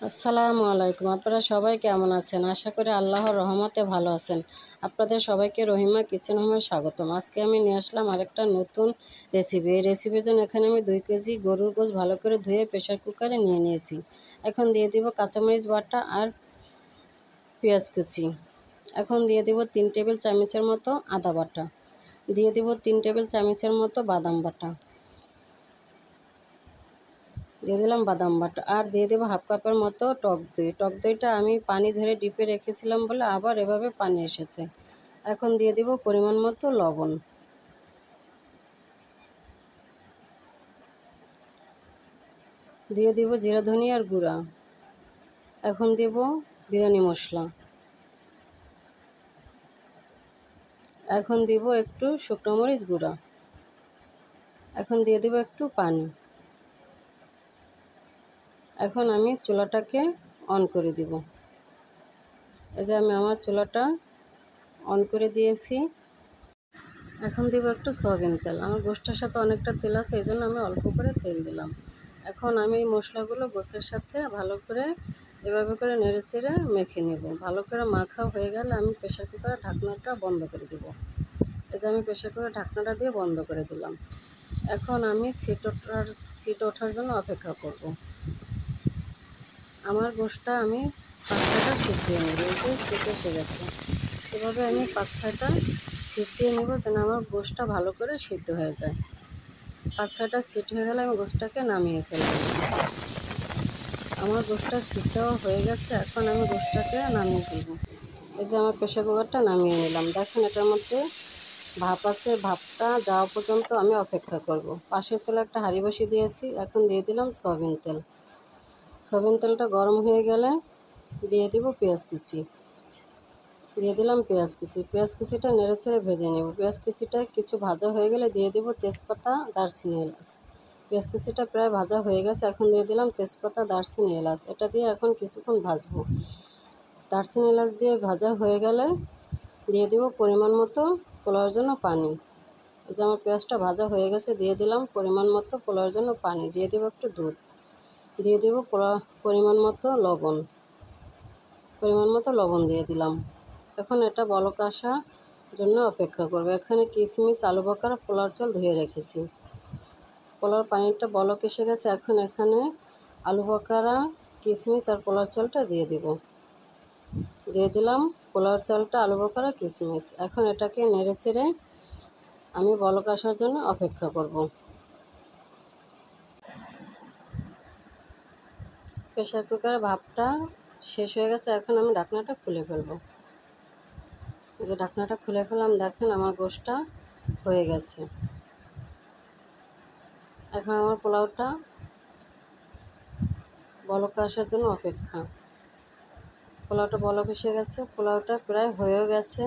আসসালামু আলাইকুম। আপনারা সবাই কেমন আছেন? আশা করি আল্লাহর রহমতে ভালো আছেন। আপনাদের সবাইকে রহিমা কিচেন হোমে স্বাগতম। আজকে আমি নিয়ে আসলাম আরেকটা নতুন রেসিপি। এই রেসিপির জন্য এখানে আমি 2 কেজি গরুর গোশত ভালো করে ধুয়ে প্রেসার কুকারে নিয়ে নিয়েছি। এখন দিয়ে দিব কাঁচামরিচ বাটা আর পেঁয়াজ কুচি। এখন দিয়ে দিব 3 টেবিল চামচের মতো আদা বাটা। দিয়ে দিব 3 টেবিল চামচের মতো বাদাম বাটা। দিয়ে দিলাম বাদাম বাটা আর দিয়ে দেবো হাফ কাপের মতো টক দই। টক দইটা আমি পানি ঝরে ডিপে রেখেছিলাম বলে আবার এভাবে পানি এসেছে। এখন দিয়ে দেবো পরিমাণ মতো লবণ। দিয়ে দিব জিরা ধনিয়ার গুঁড়া। এখন দেব বিরিয়ানি মশলা। এখন দিব একটু শুকনো মরিচ গুঁড়া। এখন দিয়ে দেব একটু পানি। এখন আমি চুলাটাকে অন করে দিব। এই যে আমি আমার চুলাটা অন করে দিয়েছি। এখন দিব একটু সয়াবিন তেল। আমার গোশতের সাথে অনেকটা তেল আছে, এই জন্য আমি অল্প করে তেল দিলাম। এখন আমি এই মশলাগুলো গোশতের সাথে ভালো করে এভাবে করে নেড়েচেড়ে মেখে নেব। ভালো করে মাখা হয়ে গেলে আমি প্রেসার কুকারের ঢাকনাটা বন্ধ করে দেব। এই যে আমি প্রেসার কুকারের ঢাকনাটা দিয়ে বন্ধ করে দিলাম। এখন আমি ছিট ওঠার জন্য অপেক্ষা করব। আমার গোশতটা আমি 5-6টা ছিট দিয়ে নেব। এই যে ছিট এসে গেছে। এভাবে আমি 5-6টা ছিট দিয়ে নেব যেন আমার গোশতটা ভালো করে সিদ্ধ হয়ে যায়। 5-6টা সিট হয়ে গেলে আমি গোশতটাকে নামিয়ে ফেলব। আমার গোশতটা সিদ্ধও হয়ে গেছে। এখন আমি গোশতটাকে নামিয়ে ফেলব। এই যে আমার প্রেসার কুকারটা নামিয়ে নিলাম। দেখেন এটার মধ্যে ভাপ আছে, ভাপটা যাওয়া পর্যন্ত আমি অপেক্ষা করব। পাশের চুলায় একটা হাঁড়ি বসিয়ে দিয়েছি। এখন দিয়ে দিলাম সয়াবিন তেল। সয়াবিন তেলটা গরম হয়ে গেলে দিয়ে দিব পেঁয়াজ কুচি। দিয়ে দিলাম পেঁয়াজ কুচি। পেঁয়াজ কুচিটা নেড়েচেড়ে ভেজে নেব। পেঁয়াজ কুচিটা কিছু ভাজা হয়ে গেলে দিয়ে দেব তেজপাতা, দারচিনি, এলাচ। পেঁয়াজ কুচিটা প্রায় ভাজা হয়ে গেছে। এখন দিয়ে দিলাম তেজপাতা, দারচিনি, এলাচ। এটা দিয়ে এখন কিছুক্ষণ ভাজবো। দারচিনি, এলাচ দিয়ে ভাজা হয়ে গেলে দিয়ে দেব পরিমাণ মতো পোলাওর জন্য পানি। এই যে আমার পেঁয়াজটা ভাজা হয়ে গেছে, দিয়ে দিলাম পরিমাণ মতো পোলাওর জন্য পানি। দিয়ে দেব একটু দুধ। দিয়ে দেব পরিমাণ মতো লবণ। পরিমাণ মতো লবণ দিয়ে দিলাম। এখন এটা বলক আসার জন্য অপেক্ষা করব। এখানে কিশমিশ, আলু বখরা, পোলাওর চাল ধুয়ে রেখেছি। পোলাওর পানিটা বলক এসে গেছে। এখন এখানে আলু বখরা, কিশমিশ আর পোলাওর চালটা দিয়ে দেব। দিয়ে দিলাম পোলাওর চালটা, আলু বখরা, কিশমিশ। এখন এটাকে নেড়েচেড়ে আমি বলক আসার জন্য অপেক্ষা করব। প্রেসার কুকারের ভাপটা শেষ হয়ে গেছে। এখন আমি ঢাকনাটা খুলে ফেলব। যে ঢাকনাটা খুলে ফেললাম, দেখেন আমার গোশতটা হয়ে গেছে। এখন আমার পোলাওটা বলক আসার জন্য অপেক্ষা। পোলাওটা বলক এসে গেছে, পোলাওটা প্রায় হয়েও গেছে।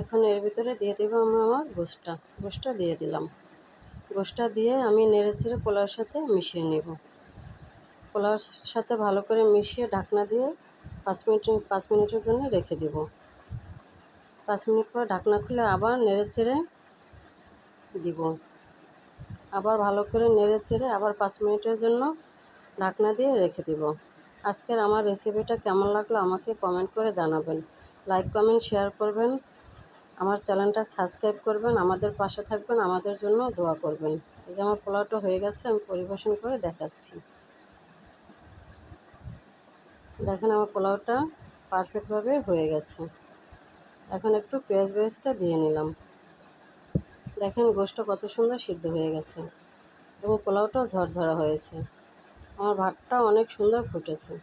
এখন এর ভিতরে দিয়ে দেবো আমার গোশতটা দিয়ে দিলাম। গোশতটা দিয়ে আমি নেড়েচেড়ে পোলাওর সাথে মিশিয়ে নেব। পোলাওর সাথে ভালো করে মিশিয়ে ঢাকনা দিয়ে 5 মিনিটের জন্য রেখে দেব। 5 মিনিট পর ঢাকনা খুলে আবার নেড়েচেড়ে দিব। আবার ভালো করে নেড়েচেড়ে আবার 5 মিনিটের জন্য ঢাকনা দিয়ে রেখে দেব। আজকের আমার রেসিপিটা কেমন লাগলো আমাকে কমেন্ট করে জানাবেন। লাইক, কমেন্ট, শেয়ার করবেন। আমার চ্যানেলটা সাবস্ক্রাইব করবেন। আমাদের পাশে থাকবেন, আমাদের জন্য দোয়া করবেন। এই যে আমার পোলাওটা হয়ে গেছে, আমি পরিবেশন করে দেখাচ্ছি। দেখেন আমার পোলাওটা পারফেক্টভাবে হয়ে গেছে। এখন একটু পেঁয়াজ বেরেস্তা দিয়ে নিলাম। দেখেন গোশতটা কত সুন্দর সিদ্ধ হয়ে গেছে এবং পোলাওটাও ঝরঝরা হয়েছে। আমার ভাতটাও অনেক সুন্দর ফুটেছে।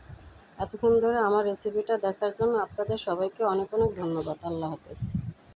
এতক্ষণ ধরে আমার রেসিপিটা দেখার জন্য আপনাদের সবাইকে অনেক অনেক ধন্যবাদ। আল্লাহ হাফেজ।